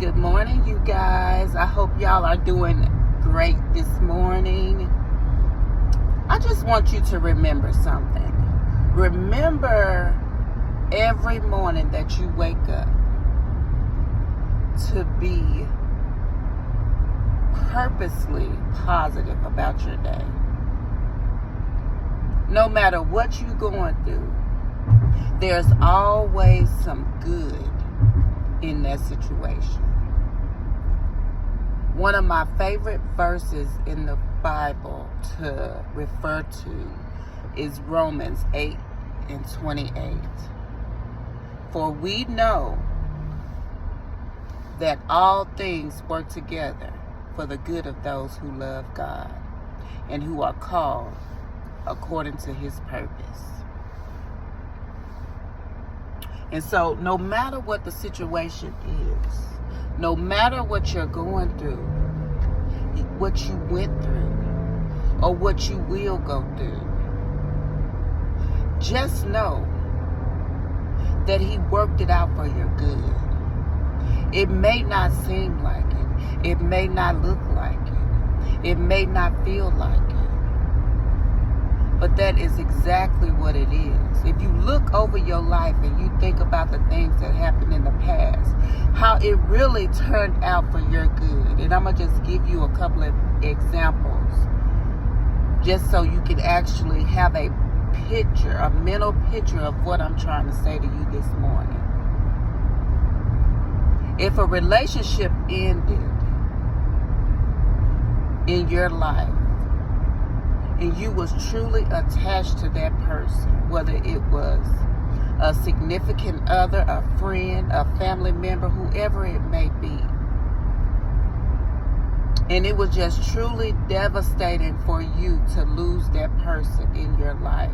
Good morning, you guys. I hope y'all are doing great this morning. I just want you to remember something. Remember every morning that you wake up to be purposely positive about your day. No matter what you're going through, there's always some good in that situation. One of my favorite verses in the Bible to refer to is Romans 8:28. For we know that all things work together for the good of those who love God and who are called according to his purpose. And so no matter what the situation is, no matter what you're going through, what you went through, or what you will go through, just know that he worked it out for your good. It may not seem like it. It may not look like it. It may not feel like it. But that is exactly what it is. If you look over your life and you think about the things that happened in the past, how it really turned out for your good. And I'm going to just give you a couple of examples just so you can actually have a picture, a mental picture of what I'm trying to say to you this morning. If a relationship ended in your life, and you was truly attached to that person, whether it was a significant other, a friend, a family member, whoever it may be, and it was just truly devastating for you to lose that person in your life,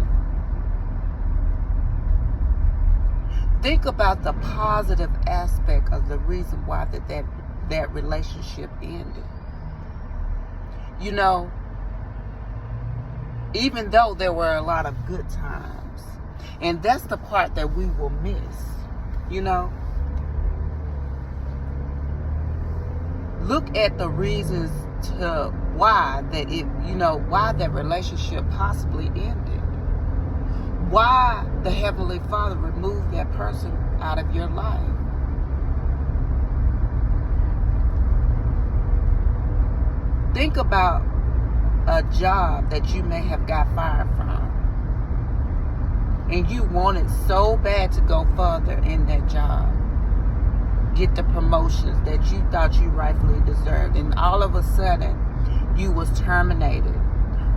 think about the positive aspect of the reason why that relationship ended. You know, even though there were a lot of good times, and that's the part that we will miss, you know. Look at the reasons to why that relationship possibly ended. Why the Heavenly Father removed that person out of your life. Think about a job that you may have got fired from, and you wanted so bad to go further in that job, get the promotions that you thought you rightfully deserved, and all of a sudden you was terminated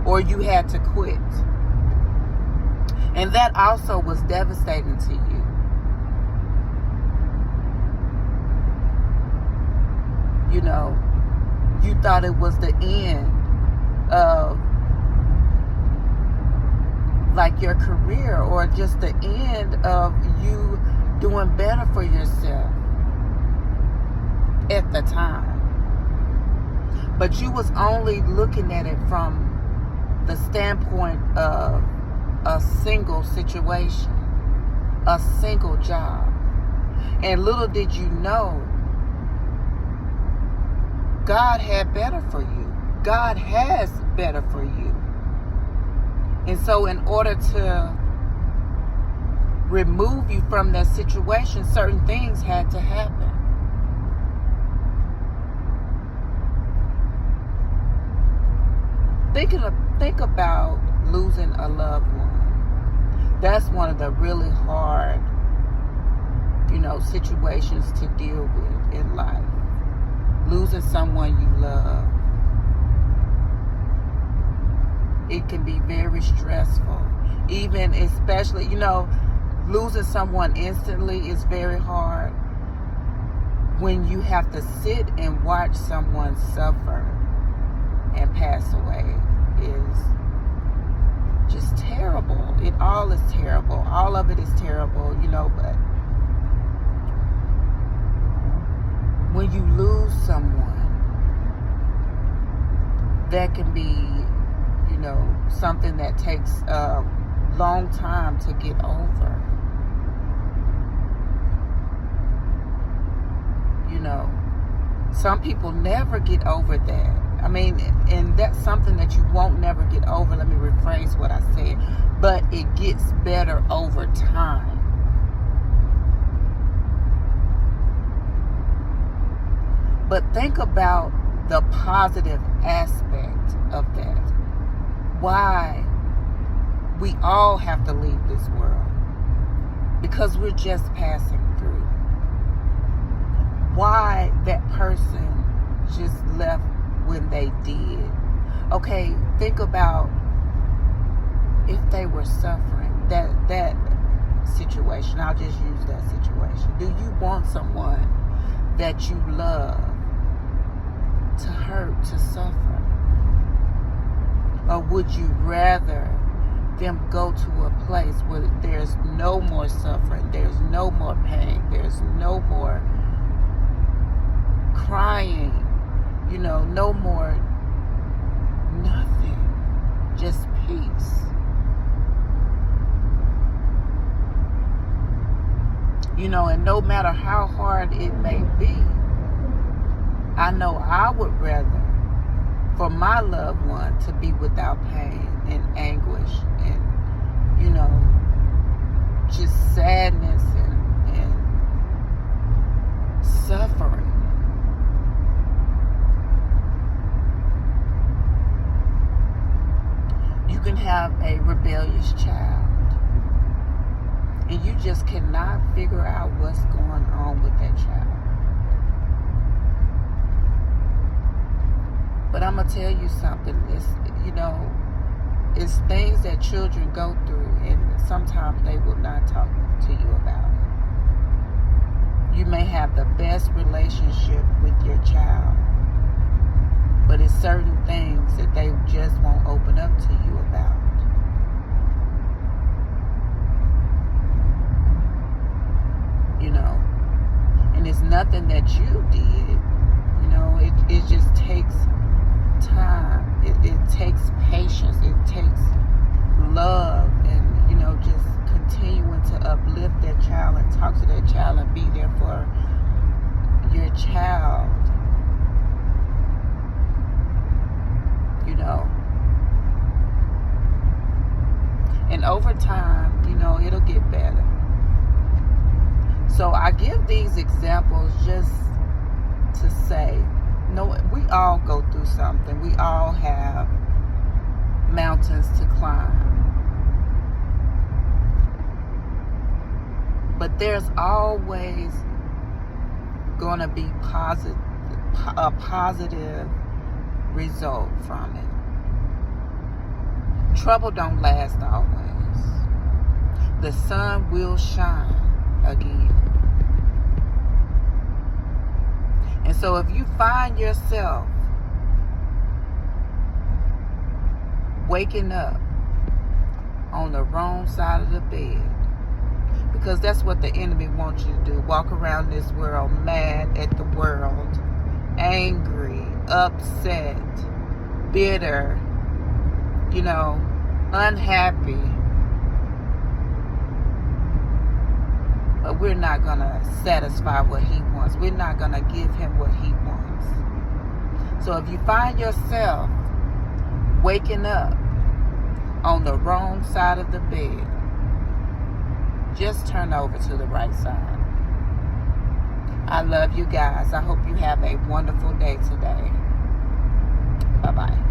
or you had to quit, and that also was devastating to you. You know, you thought it was the end of like your career, or just the end of you doing better for yourself at the time. But you was only looking at it from the standpoint of a single situation, a single job. And little did you know, God had better for you. God has better for you. And so in order to remove you from that situation, certain things had to happen. Think about losing a loved one. That's one of the really hard, situations to deal with in life. Losing someone you love. It can be very stressful. Even especially, losing someone instantly is very hard. When you have to sit and watch someone suffer and pass away is just terrible. It all is terrible. All of it is terrible, but when you lose someone, that can be something that takes a long time to get over. Some people never get over that. I mean, and that's something that you won't never get over. Let me rephrase what I said. But it gets better over time. But think about the positive aspect of that. Why we all have to leave this world. Because we're just passing through. Why that person just left when they did. Okay, think about if they were suffering. That situation, I'll just use that situation. Do you want someone that you love to hurt, to suffer? Or would you rather them go to a place where there's no more suffering, there's no more pain, there's no more crying, no more nothing, just peace? And no matter how hard it may be, I know I would rather for my loved one to be without pain and anguish and, just sadness and suffering. You can have a rebellious child and you just cannot figure out what's going on with that child. But I'm going to tell you something. It's things that children go through, and sometimes they will not talk to you about it. You may have the best relationship with your child, but it's certain things that they just won't open up to you about. And it's nothing that you did. It just takes time. It takes patience. It takes love and, just continuing to uplift that child and talk to that child and be there for your child. And over time, it'll get better. So I give these examples just to say, we all go through something. We all have mountains to climb. But there's always going to be a positive result from it. Trouble don't last always. The sun will shine again. And so if you find yourself waking up on the wrong side of the bed, because that's what the enemy wants you to do, walk around this world mad at the world, angry, upset, bitter, unhappy. But we're not going to satisfy what he wants. We're not going to give him what he wants. So if you find yourself waking up on the wrong side of the bed, just turn over to the right side. I love you guys. I hope you have a wonderful day today. Bye-bye.